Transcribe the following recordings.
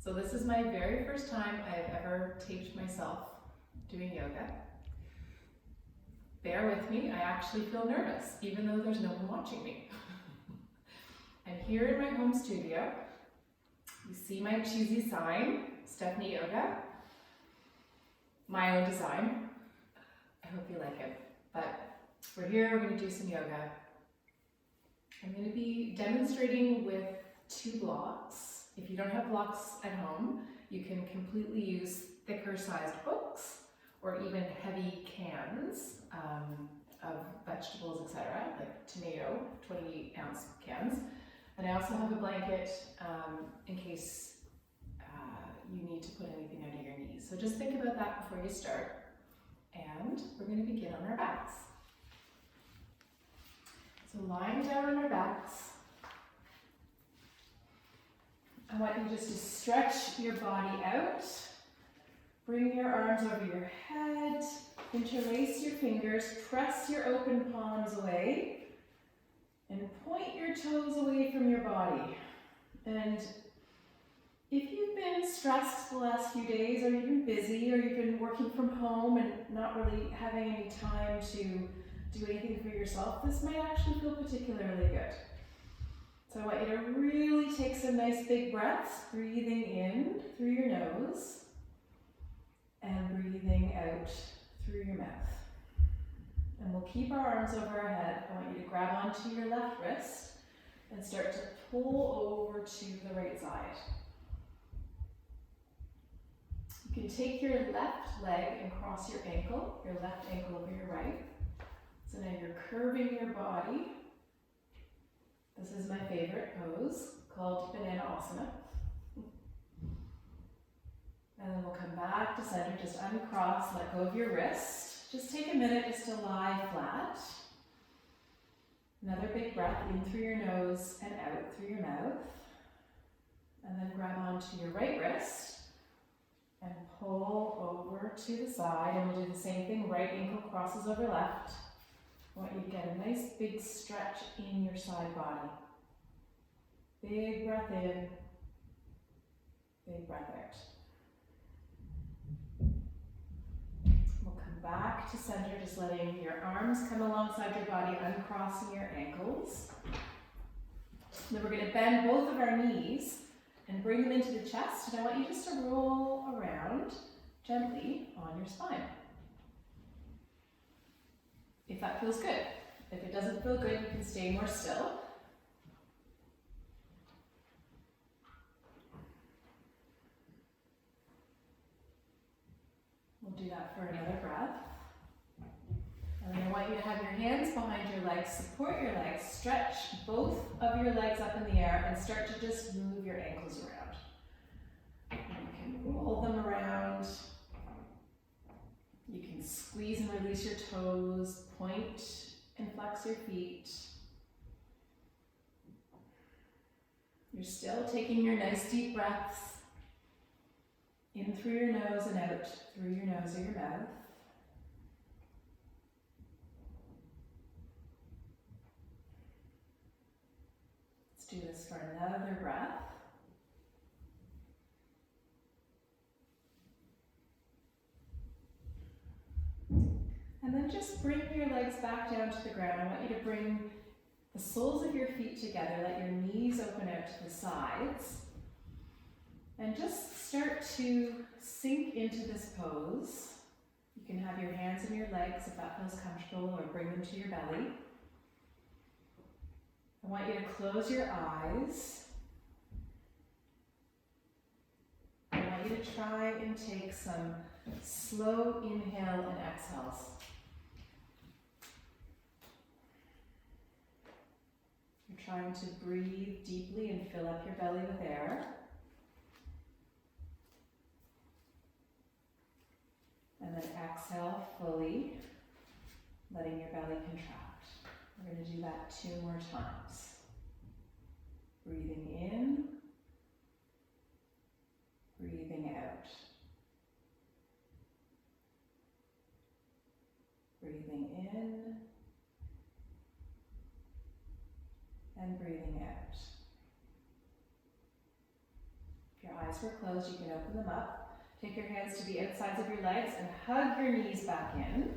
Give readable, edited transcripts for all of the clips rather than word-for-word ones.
So this is my very first time I've ever taped myself doing yoga. Bear with me, I actually feel nervous, even though there's no one watching me. I'm here in my home studio. You see my cheesy sign, Stephanie Yoga. My own design. I hope you like it. But we're here, we're going to do some yoga. I'm going to be demonstrating with 2 blocks. If you don't have blocks at home, you can completely use thicker sized books or even heavy cans of vegetables, etc., like tomato, 28-ounce cans. And I also have a blanket in case you need to put anything under your knees. So just think about that before you start. And we're going to begin on our backs. So lying down on our backs, I want you just to stretch your body out. Bring your arms over your head, interlace your fingers, press your open palms away, and point your toes away from your body. And if you've been stressed the last few days, or you've been busy, or you've been working from home and not really having any time to do anything for yourself, this might actually feel particularly good. So I want you to really take some nice big breaths, breathing in through your nose and breathing out through your mouth. And we'll keep our arms over our head. I want you to grab onto your left wrist and start to pull over to the right side. You can take your left leg and cross your left ankle over your right. So now you're curving your body. This is my favorite pose, called Banana Asana. And then we'll come back to center, just uncross, let go of your wrist. Just take a minute just to lie flat. Another big breath in through your nose and out through your mouth. And then grab onto your right wrist and pull over to the side. And we'll do the same thing, right ankle crosses over left. I want you to get a nice big stretch in your side body. Big breath in, big breath out. We'll come back to center, just letting your arms come alongside your body, uncrossing your ankles. Then we're going to bend both of our knees and bring them into the chest. And I want you just to roll around gently on your spine. If that feels good. If it doesn't feel good, you can stay more still. We'll do that for another breath. And then I want you to have your hands behind your legs, support your legs, stretch both of your legs up in the air and start to just move your ankles around. And you can roll them around. You can squeeze and release your toes, point and flex your feet. You're still taking your nice deep breaths in through your nose and out through your nose or your mouth. Let's do this for another breath. And then just bring your legs back down to the ground. I want you to bring the soles of your feet together. Let your knees open out to the sides. And just start to sink into this pose. You can have your hands in your legs if that feels comfortable, or bring them to your belly. I want you to close your eyes. I want you to try and take some slow inhale and exhales. You're trying to breathe deeply and fill up your belly with air. And then exhale fully, letting your belly contract. We're going to do that 2 more times. Breathing in, breathing out. Breathing in and breathing out. If your eyes were closed, you can open them up. Take your hands to the outsides of your legs and hug your knees back in.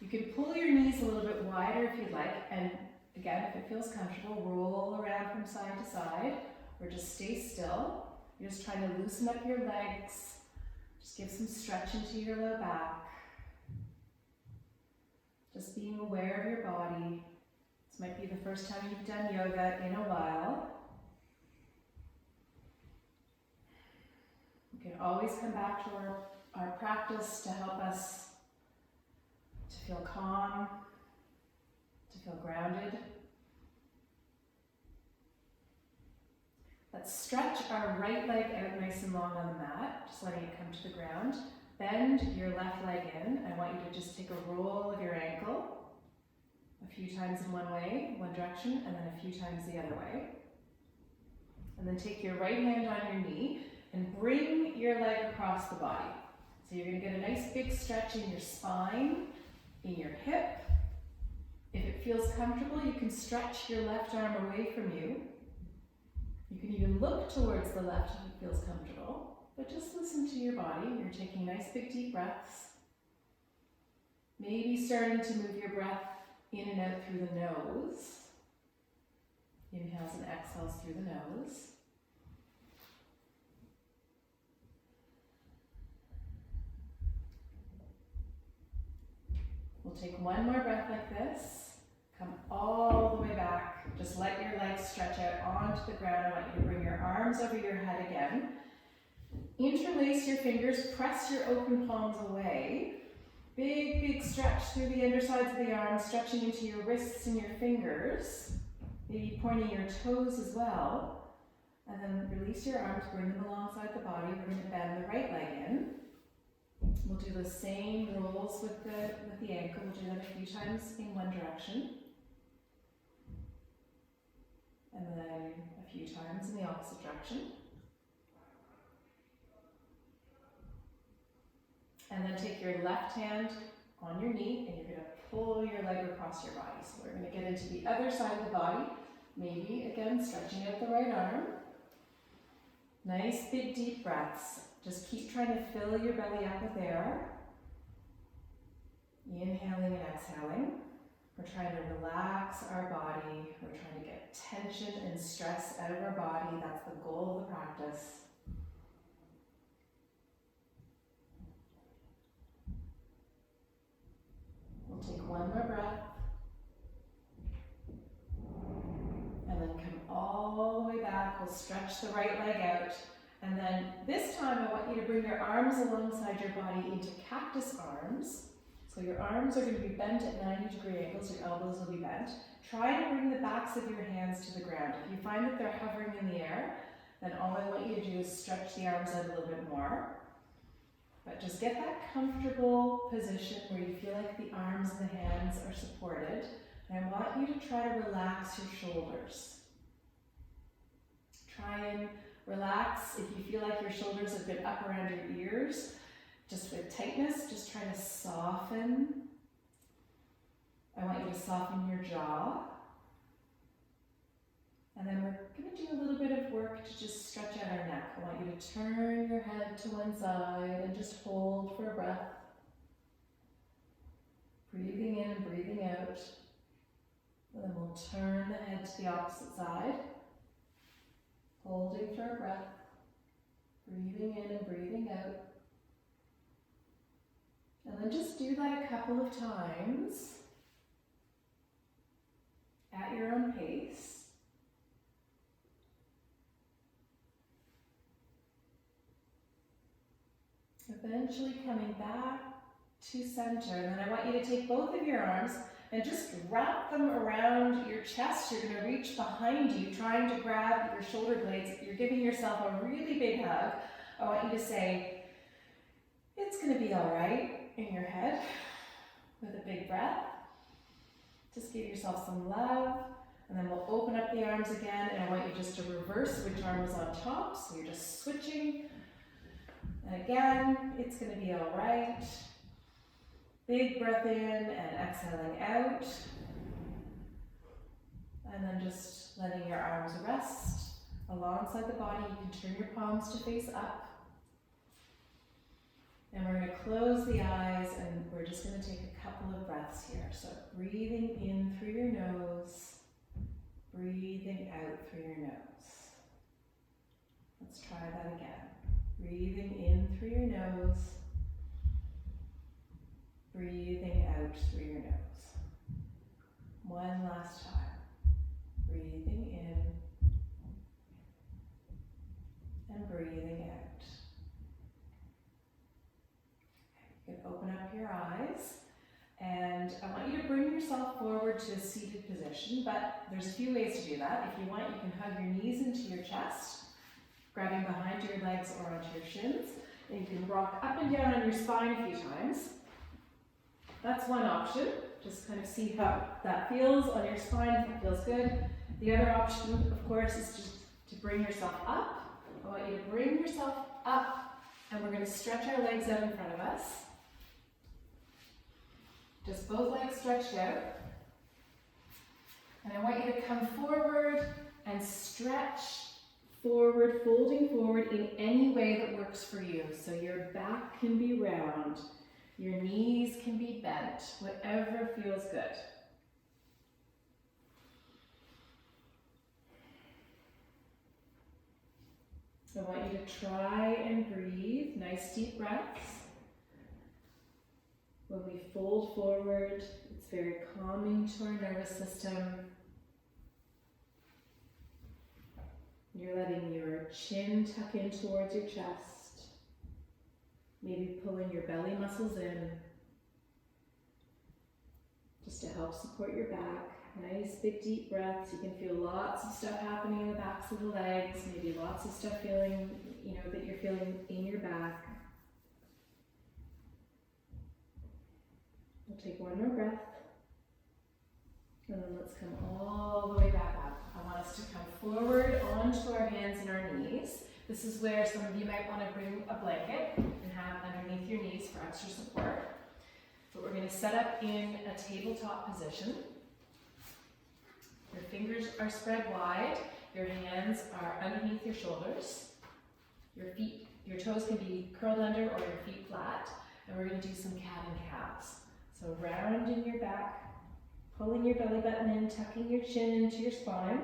You can pull your knees a little bit wider if you'd like, and again, if it feels comfortable, roll around from side to side, or just stay still. You're just trying to loosen up your legs. Just give some stretch into your low back. Just being aware of your body. This might be the first time you've done yoga in a while. We can always come back to our practice to help us to feel calm, to feel grounded. Let's stretch our right leg out nice and long on the mat, just letting it come to the ground. Bend your left leg in. I want you to just take a roll of your ankle a few times in one way, one direction, and then a few times the other way. And then take your right hand on your knee and bring your leg across the body. So you're going to get a nice big stretch in your spine, in your hip. If it feels comfortable, you can stretch your left arm away from you. You can even look towards the left if it feels comfortable, but just listen to your body. You're taking nice big deep breaths. Maybe starting to move your breath in and out through the nose. Inhales and exhales through the nose. We'll take one more breath like this. Come all the way back. Just let your legs stretch out onto the ground. I want you to bring your arms over your head again. Interlace your fingers, press your open palms away. Big, big stretch through the undersides of the arms, stretching into your wrists and your fingers. Maybe pointing your toes as well. And then release your arms, bring them alongside the body. We're going to bend the right leg in. We'll do the same rolls with the ankle. We'll do that a few times in one direction. And then a few times in the opposite direction. And then take your left hand on your knee and you're going to pull your leg across your body. So we're going to get into the other side of the body. Maybe, again, stretching out the right arm. Nice big deep breaths. Just keep trying to fill your belly up with air. Inhaling and exhaling. We're trying to relax our body. We're trying to get tension and stress out of our body. That's the goal of the practice. We'll take one more breath. And then come all the way back. We'll stretch the right leg out. And then this time I want you to bring your arms alongside your body into cactus arms. So your arms are going to be bent at 90-degree angles, your elbows will be bent. Try to bring the backs of your hands to the ground. If you find that they're hovering in the air, then all I want you to do is stretch the arms out a little bit more. But just get that comfortable position where you feel like the arms and the hands are supported. And I want you to try to relax your shoulders. Try and relax if you feel like your shoulders have been up around your ears. Just with tightness, just try to soften. I want you to soften your jaw. And then we're going to do a little bit of work to just stretch out our neck. I want you to turn your head to one side and just hold for a breath. Breathing in and breathing out. And then we'll turn the head to the opposite side. Holding for a breath. Breathing in and breathing out. And then just do that a couple of times at your own pace. Eventually coming back to center. And then I want you to take both of your arms and just wrap them around your chest. You're going to reach behind you, trying to grab your shoulder blades. You're giving yourself a really big hug. I want you to say, "It's going to be all right," in your head with a big breath. Just give yourself some love. And then we'll open up the arms again. And I want you just to reverse which arm is on top. So you're just switching. And again, it's going to be all right. Big breath in and exhaling out. And then just letting your arms rest alongside the body. You can turn your palms to face up. And we're going to close the eyes and we're just going to take a couple of breaths here. So breathing in through your nose, breathing out through your nose. Let's try that again. Breathing in through your nose, breathing out through your nose. One last time. Breathing in and breathing out. You can open up your eyes, and I want you to bring yourself forward to a seated position, but there's a few ways to do that. If you want, you can hug your knees into your chest, grabbing behind your legs or onto your shins, and you can rock up and down on your spine a few times. That's one option. Just kind of see how that feels on your spine, if it feels good. The other option, of course, is just to bring yourself up. I want you to bring yourself up, and we're going to stretch our legs out in front of us. Just both legs stretched out. And I want you to come forward and stretch forward, folding forward in any way that works for you. So your back can be round, your knees can be bent, whatever feels good. I want you to try and breathe nice deep breaths. When we fold forward, it's very calming to our nervous system. You're letting your chin tuck in towards your chest, maybe pulling your belly muscles in, just to help support your back. Nice big deep breaths. You can feel lots of stuff happening in the backs of the legs, maybe lots of stuff feeling, that you're feeling in your back. We'll take one more breath, and then let's come all the way back up. I want us to come forward onto our hands and our knees. This is where some of you might want to bring a blanket and have underneath your knees for extra support. But we're going to set up in a tabletop position. Your fingers are spread wide, your hands are underneath your shoulders, your toes can be curled under or your feet flat, and we're going to do some cat and cows. So round in your back, pulling your belly button in, tucking your chin into your spine,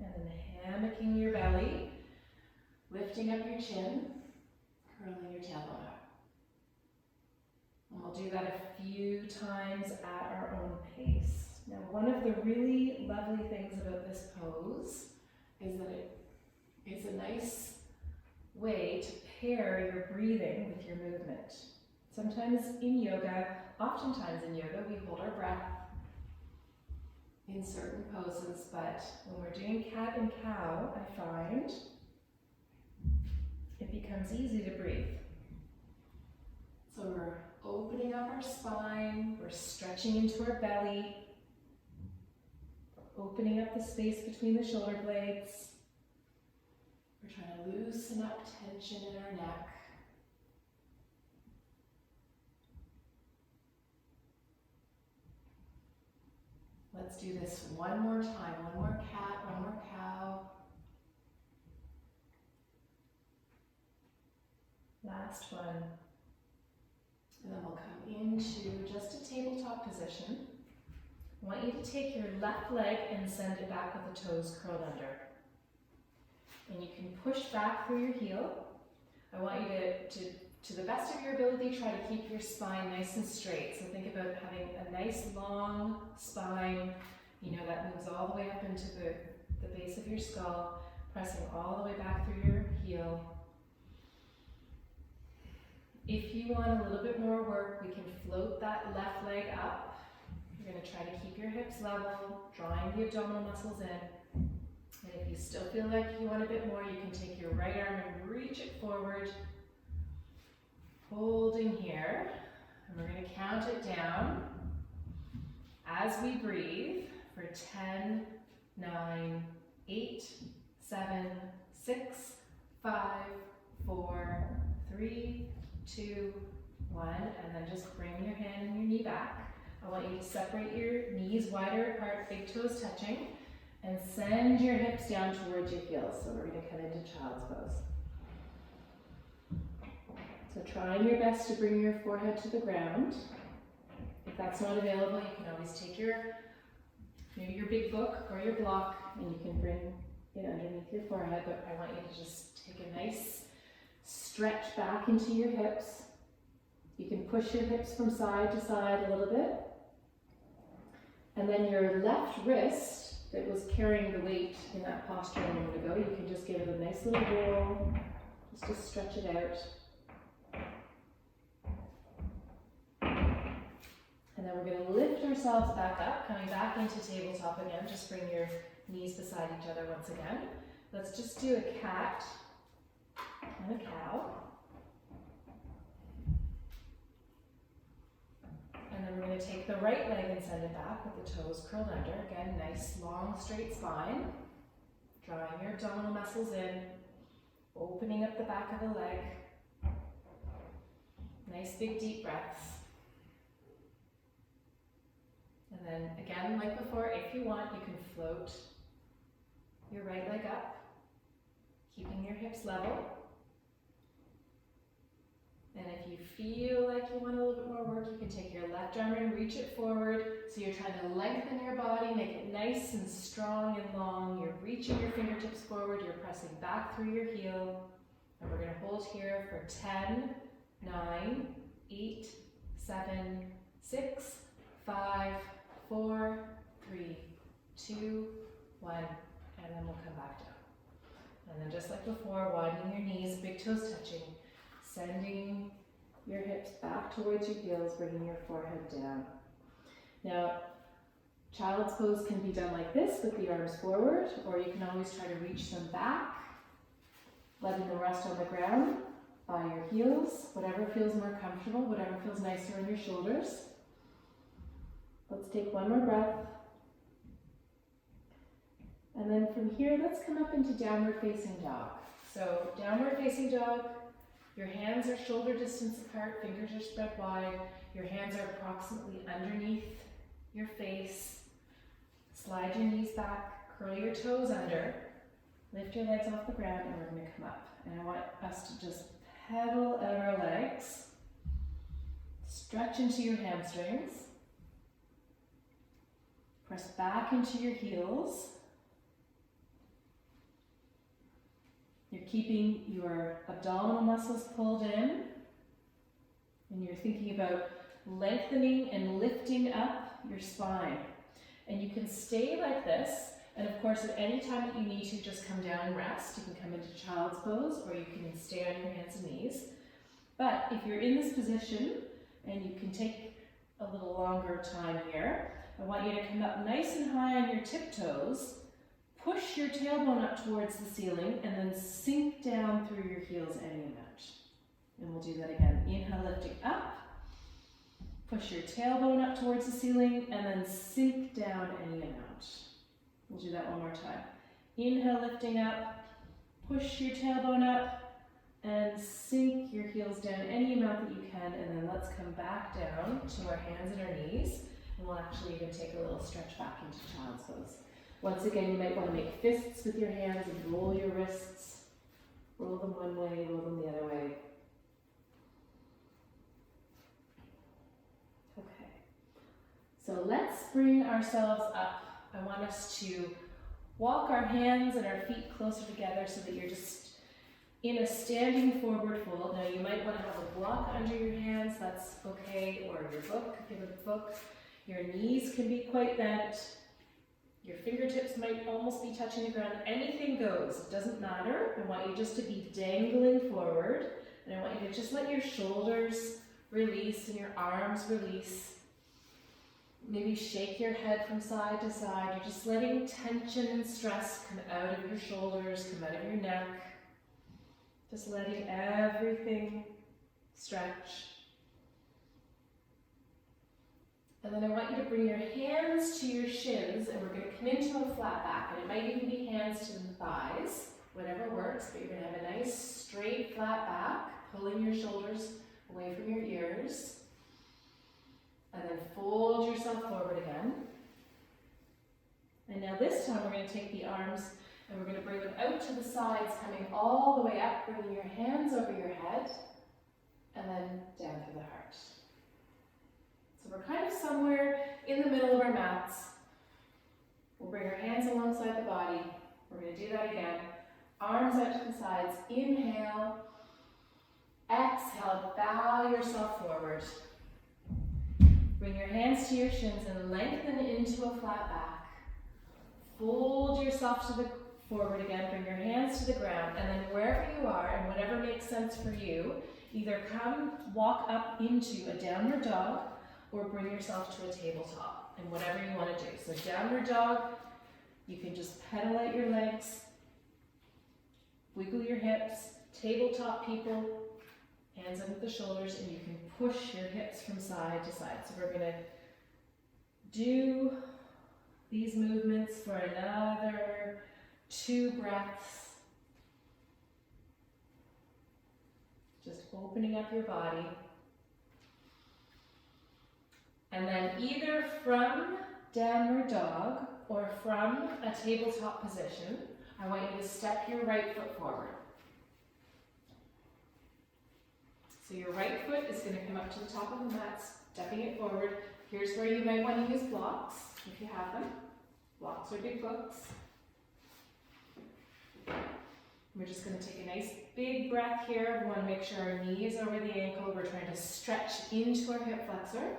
and then hammocking your belly, lifting up your chin, curling your tailbone up. And we'll do that a few times at our own pace. Now, one of the really lovely things about this pose is that it is a nice way to pair your breathing with your movement. Sometimes in yoga, oftentimes in yoga, we hold our breath in certain poses, but when we're doing cat and cow, I find it becomes easy to breathe. So we're opening up our spine, we're stretching into our belly, opening up the space between the shoulder blades. We're trying to loosen up tension in our neck. Let's do this one more time. One more cat, one more cow. Last one. And then we'll come into just a tabletop position. I want you to take your left leg and send it back with the toes curled under. And you can push back through your heel. I want you to the best of your ability, try to keep your spine nice and straight. So think about having a nice long spine, that moves all the way up into the base of your skull, pressing all the way back through your heel. If you want a little bit more work, we can float that left leg up. You're going to try to keep your hips level, drawing the abdominal muscles in. And if you still feel like you want a bit more, you can take your right arm and reach it forward, holding here. And we're going to count it down as we breathe for 10, 9, 8, 7, 6, 5, 4, 3, 2, 1, and then just bring your hand and your knee back. I want you to separate your knees wider apart, big toes touching, And send your hips down towards your heels. So we're going to come into child's pose. So trying your best to bring your forehead to the ground. If that's not available, you can always take maybe your big book or your block, and you can bring it underneath your forehead, but I want you to just take a nice stretch back into your hips. You can push your hips from side to side a little bit. And then your left wrist that was carrying the weight in that posture a moment ago, you can just give it a nice little roll, just to stretch it out. And then we're going to lift ourselves back up, coming back into tabletop again. Just bring your knees beside each other once again. Let's just do a cat and a cow. And then we're going to take the right leg and send it back with the toes curled under. Again, nice, long, straight spine. Drawing your abdominal muscles in. Opening up the back of the leg. Nice, big, deep breaths. And then again, like before, if you want, you can float your right leg up, keeping your hips level. And if you feel like you want a little bit more work, you can take your left arm and reach it forward. So you're trying to lengthen your body, make it nice and strong and long. You're reaching your fingertips forward, you're pressing back through your heel. And we're going to hold here for 10, 9, 8, 7, 6, 5, 4, 3, 2, 1, and then we'll come back down. And then just like before, widening your knees, big toes touching, sending your hips back towards your heels, bringing your forehead down. Now, child's pose can be done like this with the arms forward, or you can always try to reach them back, letting them rest on the ground by your heels, whatever feels more comfortable, whatever feels nicer on your shoulders. Let's take one more breath. And then from here, let's come up into downward facing dog. So downward facing dog, your hands are shoulder distance apart, fingers are spread wide, your hands are approximately underneath your face. Slide your knees back, curl your toes under, lift your legs off the ground, and we're going to come up. And I want us to just pedal out our legs, stretch into your hamstrings, press back into your heels. You're keeping your abdominal muscles pulled in, and you're thinking about lengthening and lifting up your spine. And you can stay like this, and of course at any time that you need to, just come down and rest. You can come into child's pose, or you can stay on your hands and knees. But if you're in this position, and you can take a little longer time here, I want you to come up nice and high on your tiptoes, push your tailbone up towards the ceiling, and then sink down through your heels any amount. And we'll do that again. Inhale, lifting up, push your tailbone up towards the ceiling, and then sink down any amount. We'll do that one more time. Inhale, lifting up, push your tailbone up, and sink your heels down any amount that you can, and then let's come back down to our hands and our knees, and we'll actually even take a little stretch back into child's pose. Once again, you might want to make fists with your hands and roll your wrists. Roll them one way, roll them the other way. Okay. So let's bring ourselves up. I want us to walk our hands and our feet closer together so that you're just in a standing forward fold. Now you might want to have a block under your hands, that's okay, or your book, if you have a book. Your knees can be quite bent. Your fingertips might almost be touching the ground. Anything goes, it doesn't matter. I want you just to be dangling forward, and I want you to just let your shoulders release and your arms release. Maybe shake your head from side to side. You're just letting tension and stress come out of your shoulders, come out of your neck. Just letting everything stretch. And then I want you to bring your hands to your shins, and we're going to come into a flat back. And it might even be hands to the thighs, whatever works, but you're going to have a nice straight flat back, pulling your shoulders away from your ears. And then fold yourself forward again. And now this time we're going to take the arms and we're going to bring them out to the sides, coming all the way up, bringing your hands over your head, and then down through the heart. So we're kind of somewhere in the middle of our mats. We'll bring our hands alongside the body. We're going to do that again. Arms out to the sides. Inhale. Exhale. Bow yourself forward. Bring your hands to your shins and lengthen into a flat back. Fold yourself to the forward again. Bring your hands to the ground, and then wherever you are and whatever makes sense for you, either walk up into a downward dog or bring yourself to a tabletop, and whatever you want to do. So downward dog, you can just pedal out your legs, wiggle your hips. Tabletop people, hands under the shoulders, and you can push your hips from side to side. So we're going to do these movements for another 2 breaths. Just opening up your body. And then either from downward dog or from a tabletop position, I want you to step your right foot forward. So your right foot is going to come up to the top of the mat, stepping it forward. Here's where you might want to use blocks, if you have them. Blocks or big books. We're just going to take a nice big breath here. We want to make sure our knee is over the ankle. We're trying to stretch into our hip flexor.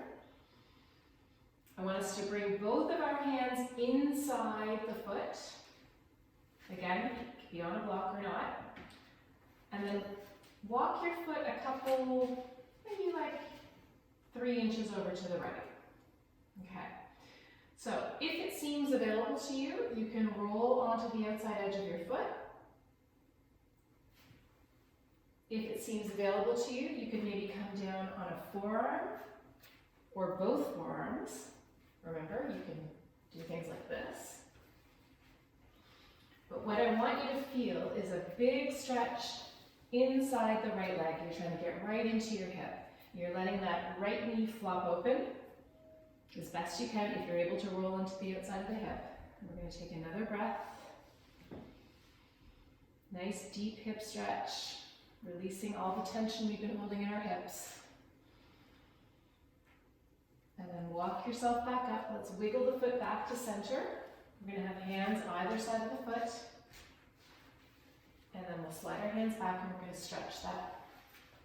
I want us to bring both of our hands inside the foot. Again, it could be on a block or not. And then walk your foot a couple, maybe like 3 inches over to the right. Okay. So if it seems available to you, you can roll onto the outside edge of your foot. If it seems available to you, you can maybe come down on a forearm or both forearms. Remember, you can do things like this. But what I want you to feel is a big stretch inside the right leg. You're trying to get right into your hip. You're letting that right knee flop open as best you can if you're able to roll into the outside of the hip. And we're going to take another breath. Nice deep hip stretch, releasing all the tension we've been holding in our hips. And then walk yourself back up. Let's wiggle the foot back to center. We're going to have hands either side of the foot. And then we'll slide our hands back and we're going to stretch that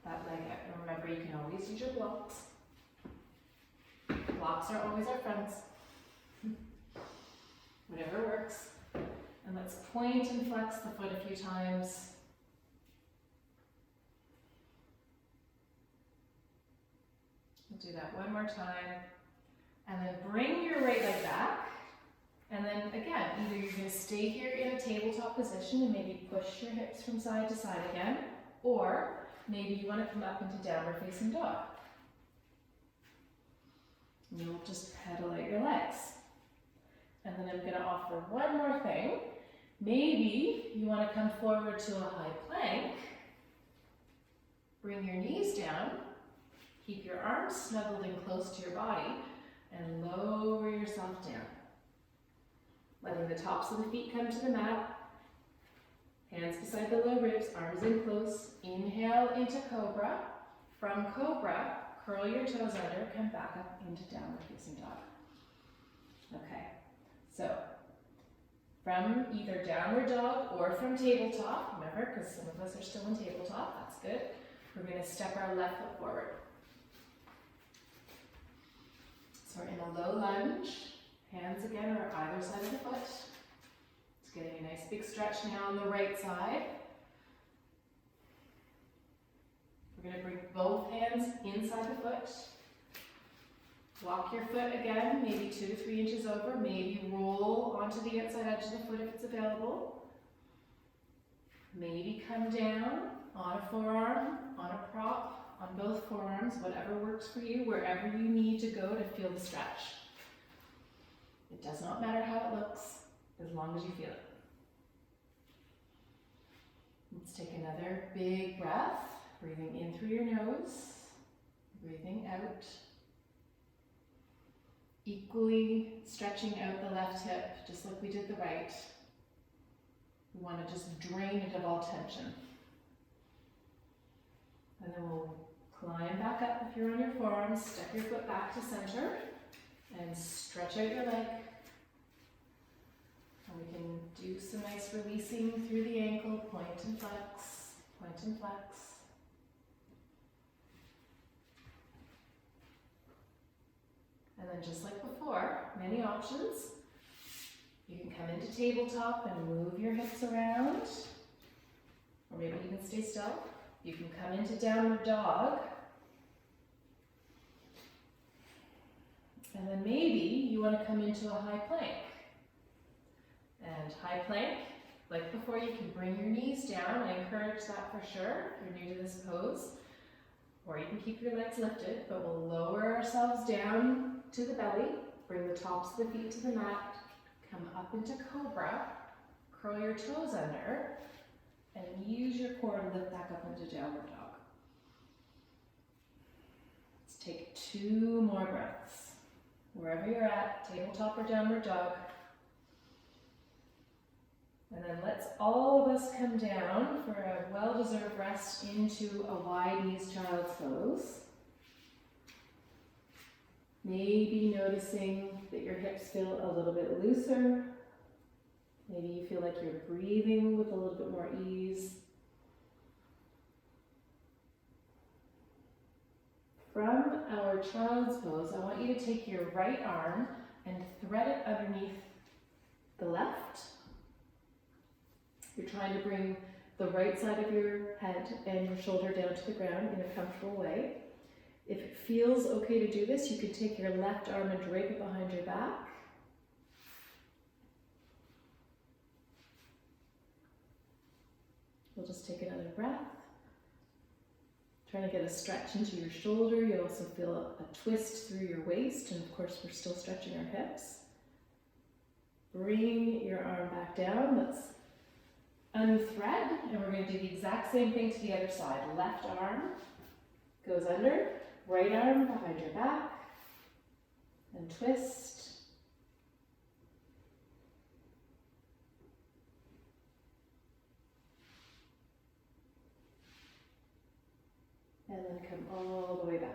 leg out. And remember, you can always use your blocks. Blocks are always our friends. Whatever works. And let's point and flex the foot a few times. We'll do that one more time. And then bring your right leg back. And then again, either you're going to stay here in a tabletop position and maybe push your hips from side to side again, or maybe you want to come up into downward facing dog. And you'll just pedal out your legs. And then I'm going to offer one more thing. Maybe you want to come forward to a high plank. Bring your knees down. Keep your arms snuggled in close to your body and lower yourself down. Letting the tops of the feet come to the mat. Hands beside the low ribs, arms in close. Inhale into Cobra. From Cobra, curl your toes under, come back up into downward facing dog. Okay, so from either downward dog or from tabletop, remember, because some of us are still in tabletop, that's good. We're going to step our left foot forward. So we're in a low lunge. Hands again are either side of the foot. It's getting a nice big stretch now on the right side. We're going to bring both hands inside the foot. Walk your foot again, maybe 2 to 3 inches over. Maybe roll onto the outside edge of the foot if it's available. Maybe come down on a forearm, on a prop, on both forearms, whatever works for you, wherever you need to go to feel the stretch. It does not matter how it looks, as long as you feel it. Let's take another big breath, breathing in through your nose, breathing out. Equally stretching out the left hip, just like we did the right. We want to just drain it of all tension. And then we'll climb back up if you're on your forearms, step your foot back to center, and stretch out your leg. And we can do some nice releasing through the ankle, point and flex, point and flex. And then just like before, many options. You can come into tabletop and move your hips around, or maybe you can stay still. You can come into downward dog. And then maybe you want to come into a high plank. And high plank, like before, you can bring your knees down. I encourage that for sure if you're new to this pose. Or you can keep your legs lifted, but we'll lower ourselves down to the belly, bring the tops of the feet to the mat, come up into cobra, curl your toes under, and use your core to lift back up into downward dog. Let's take 2 more breaths. Wherever you're at, tabletop or downward dog. And then let's all of us come down for a well-deserved rest into a wide knees child's pose. Maybe noticing that your hips feel a little bit looser. Maybe you feel like you're breathing with a little bit more ease. From our child's pose, I want you to take your right arm and thread it underneath the left. You're trying to bring the right side of your head and your shoulder down to the ground in a comfortable way. If it feels okay to do this, you could take your left arm and drape it behind your back. We'll just take another breath. Trying to get a stretch into your shoulder. You also feel a twist through your waist, and of course we're still stretching our hips. Bring your arm back down. Let's unthread, and we're going to do the exact same thing to the other side. Left arm goes under, right arm behind your back, and twist. And then come all the way back.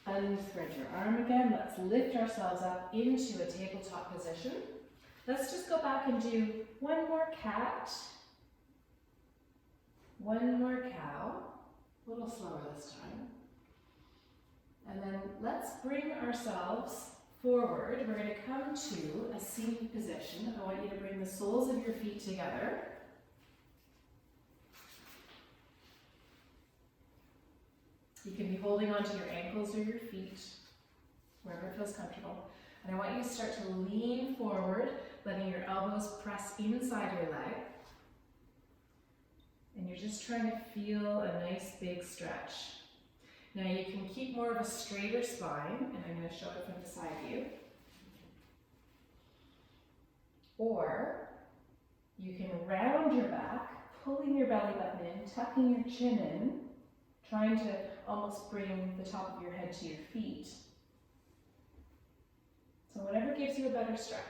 Unthread your arm again. Let's lift ourselves up into a tabletop position. Let's just go back and do one more cat, one more cow, a little slower this time. And then let's bring ourselves forward. We're going to come to a seated position. I want you to bring the soles of your feet together. You can be holding onto your ankles or your feet, wherever it feels comfortable. And I want you to start to lean forward, letting your elbows press inside your leg. And you're just trying to feel a nice big stretch. Now you can keep more of a straighter spine, and I'm going to show it from beside you. Or you can round your back, pulling your belly button in, tucking your chin in, trying to almost bring the top of your head to your feet. So whatever gives you a better stretch.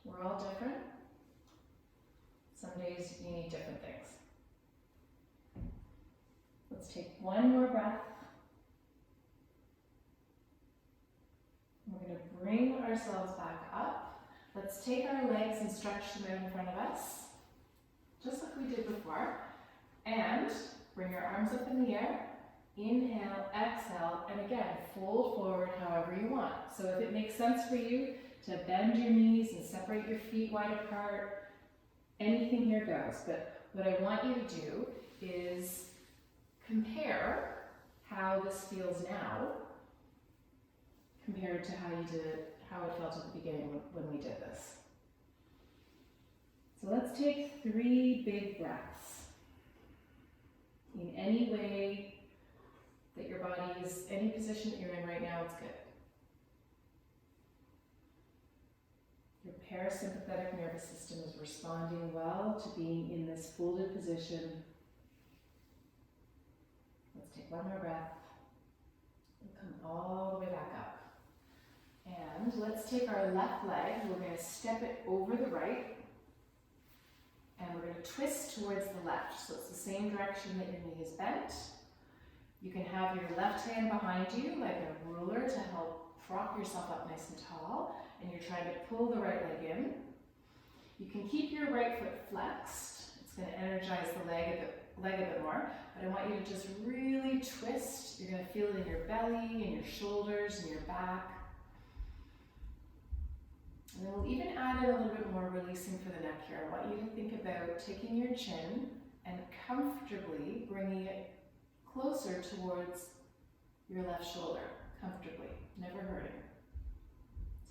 We're all different. Some days you need different things. Let's take one more breath. We're going to bring ourselves back up. Let's take our legs and stretch them out in front of us, just like we did before. And bring your arms up in the air. Inhale, exhale, and again, fold forward however you want. So if it makes sense for you to bend your knees and separate your feet wide apart, anything here goes. But what I want you to do is compare how this feels now compared to how it felt at the beginning when we did this. So let's take 3 big breaths. In any way that your body is, any position that you're in right now, it's good. Your parasympathetic nervous system is responding well to being in this folded position. Let's take one more breath and come all the way back up. And let's take our left leg, we're going to step it over the right, and we're going to twist towards the left. So it's the same direction that your knee is bent. You can have your left hand behind you like a ruler to help prop yourself up nice and tall, and you're trying to pull the right leg in. You can keep your right foot flexed. It's going to energize the leg a bit more, but I want you to just really twist. You're going to feel it in your belly, in your shoulders, in your back. And then we'll even add in a little bit more releasing for the neck here. I want you to think about taking your chin and comfortably bringing it closer towards your left shoulder, comfortably, never hurting.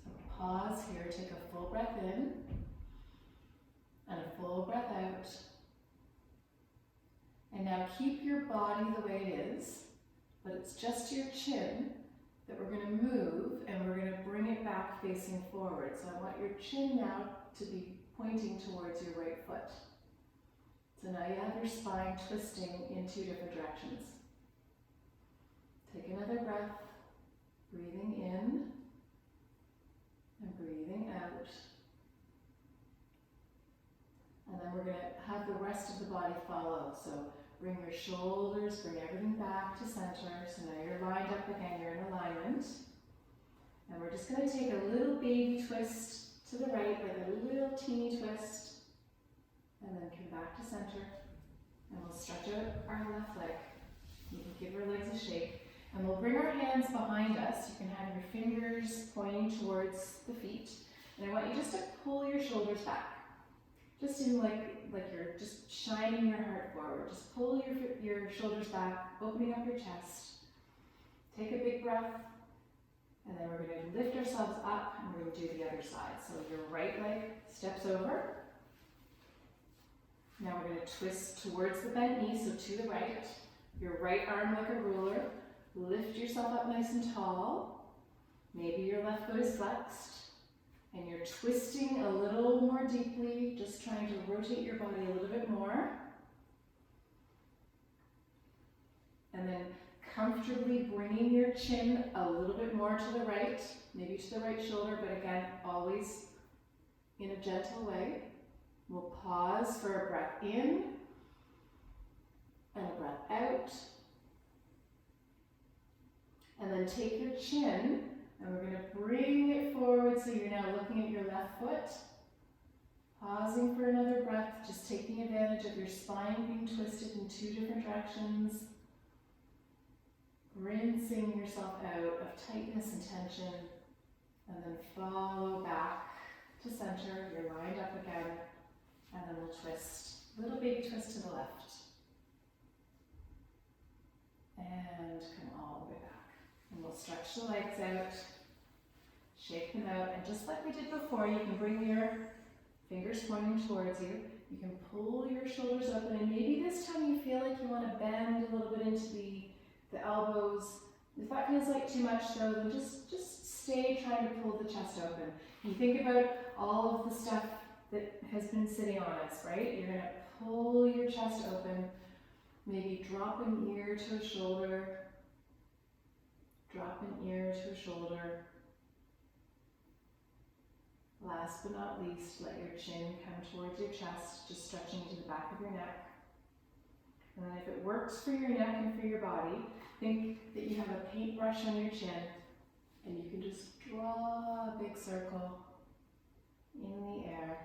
So pause here, take a full breath in and a full breath out. And now keep your body the way it is, but it's just your chin that we're going to move, and we're going to bring it back facing forward. So I want your chin now to be pointing towards your right foot. So now you have your spine twisting in two different directions. Take another breath, breathing in and breathing out. And then we're going to have the rest of the body follow. So bring your shoulders, bring everything back to center. So now you're lined up again, you're in alignment. And we're just going to take a little baby twist to the right, like a little teeny twist. And then come back to center. And we'll stretch out our left leg. You can give our legs a shake. And we'll bring our hands behind us. You can have your fingers pointing towards the feet. And I want you just to pull your shoulders back. Just in like you're just shining your heart forward. Just pull your shoulders back, opening up your chest. Take a big breath, and then we're going to lift ourselves up, and we're going to do the other side. So your right leg steps over. Now we're going to twist towards the bent knee, so to the right. Your right arm like a ruler. Lift yourself up nice and tall. Maybe your left foot is flexed. And you're twisting a little more deeply, just trying to rotate your body a little bit more. And then comfortably bringing your chin a little bit more to the right, maybe to the right shoulder, but again, always in a gentle way. We'll pause for a breath in and a breath out. And then take your chin, and we're going to bring it forward so you're now looking at your left foot. Pausing for another breath, just taking advantage of your spine being twisted in two different directions. Rinsing yourself out of tightness and tension. And then follow back to center. You're lined up again. And then we'll twist. Little baby twist to the left. And come all the way back. And we'll stretch the legs out. Shake them out, and just like we did before, you can bring your fingers pointing towards you. You can pull your shoulders open, and maybe this time you feel like you want to bend a little bit into the elbows. If that feels like too much though, then just stay trying to pull the chest open. You think about all of the stuff that has been sitting on us, right? You're going to pull your chest open, maybe drop an ear to a shoulder, drop an ear to a shoulder. Last but not least, let your chin come towards your chest, just stretching to the back of your neck. And then if it works for your neck and for your body, think that you have a paintbrush on your chin, and you can just draw a big circle in the air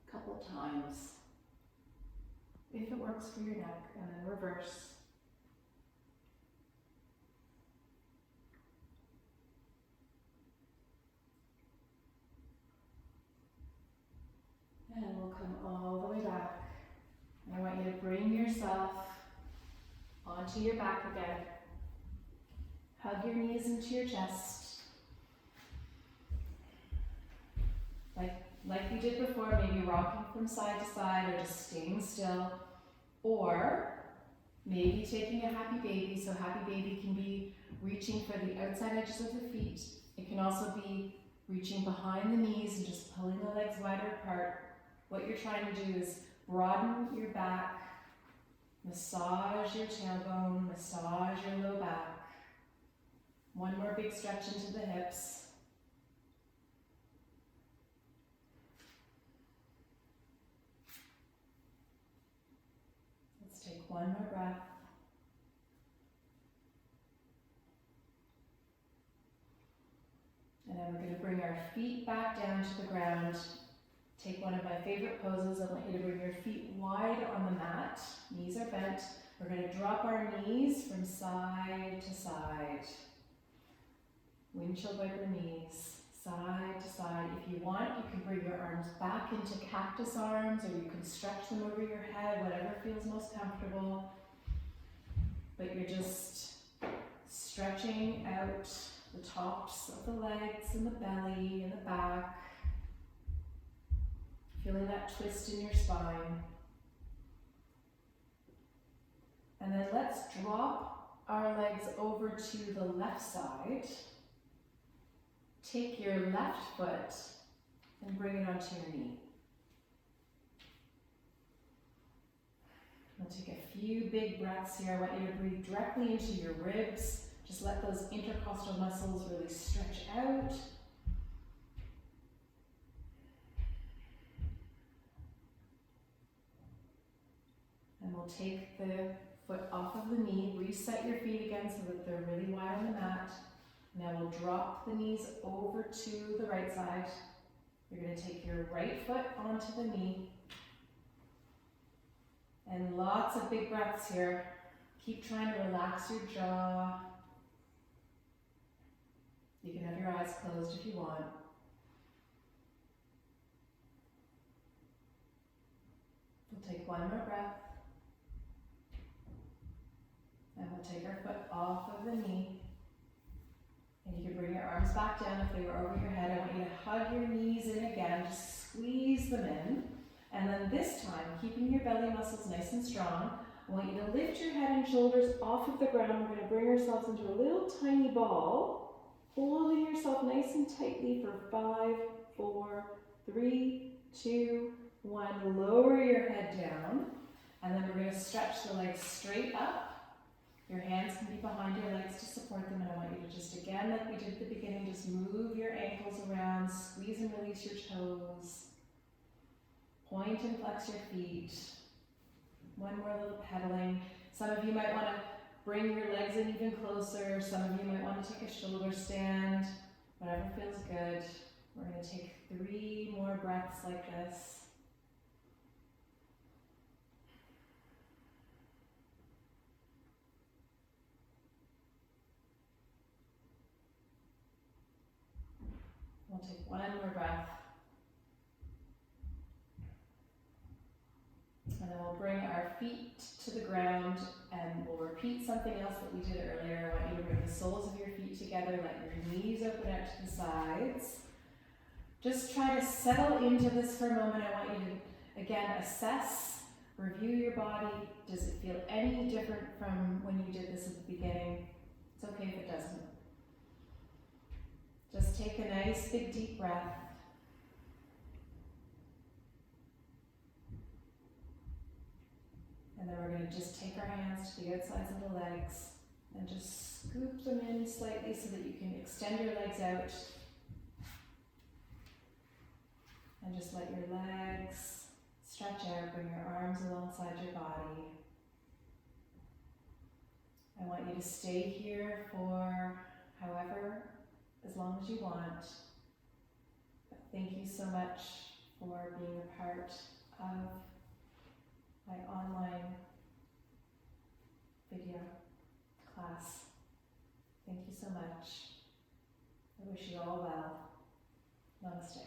a couple times. If it works for your neck, and then reverse. And we'll come all the way back. And I want you to bring yourself onto your back again. Hug your knees into your chest. Like we did before, maybe rocking from side to side or just staying still. Or maybe taking a happy baby. So happy baby can be reaching for the outside edges of the feet. It can also be reaching behind the knees and just pulling the legs wider apart. What you're trying to do is broaden your back, massage your tailbone, massage your low back. One more big stretch into the hips. Let's take one more breath. And then we're going to bring our feet back down to the ground. Take one of my favorite poses. I want you to bring your feet wide on the mat. Knees are bent. We're going to drop our knees from side to side. Windshield wiper knees, side to side. If you want, you can bring your arms back into cactus arms, or you can stretch them over your head, whatever feels most comfortable. But you're just stretching out the tops of the legs and the belly and the back. Feeling that twist in your spine. And then let's drop our legs over to the left side. Take your left foot and bring it onto your knee. We'll take a few big breaths here. I want you to breathe directly into your ribs. Just let those intercostal muscles really stretch out. And we'll take the foot off of the knee, reset your feet again so that they're really wide on the mat. Now we'll drop the knees over to the right side. You're going to take your right foot onto the knee. And lots of big breaths here. Keep trying to relax your jaw. You can have your eyes closed if you want. We'll take one more breath. And we'll take our foot off of the knee. And you can bring your arms back down if they were over your head. I want you to hug your knees in again, just squeeze them in. And then this time, keeping your belly muscles nice and strong, I want you to lift your head and shoulders off of the ground. We're going to bring ourselves into a little tiny ball, holding yourself nice and tightly for 5, 4, 3, 2, 1. Lower your head down. And then we're going to stretch the legs straight up. Your hands can be behind your legs to support them, and I want you to just, again, like we did at the beginning, just move your ankles around, squeeze and release your toes. Point and flex your feet. One more little pedaling. Some of you might want to bring your legs in even closer. Some of you might want to take a shoulder stand. Whatever feels good. We're going to take 3 more breaths like this. We'll take one more breath. And then we'll bring our feet to the ground and we'll repeat something else that we did earlier. I want you to bring the soles of your feet together, let your knees open out to the sides. Just try to settle into this for a moment. I want you to, again, assess, review your body. Does it feel any different from when you did this at the beginning? It's okay if it doesn't. Just take a nice big deep breath. And then we're going to just take our hands to the outsides of the legs and just scoop them in slightly so that you can extend your legs out. And just let your legs stretch out, bring your arms alongside your body. I want you to stay here for however, as long as you want. But thank you so much for being a part of my online video class. Thank you so much. I wish you all well. Namaste.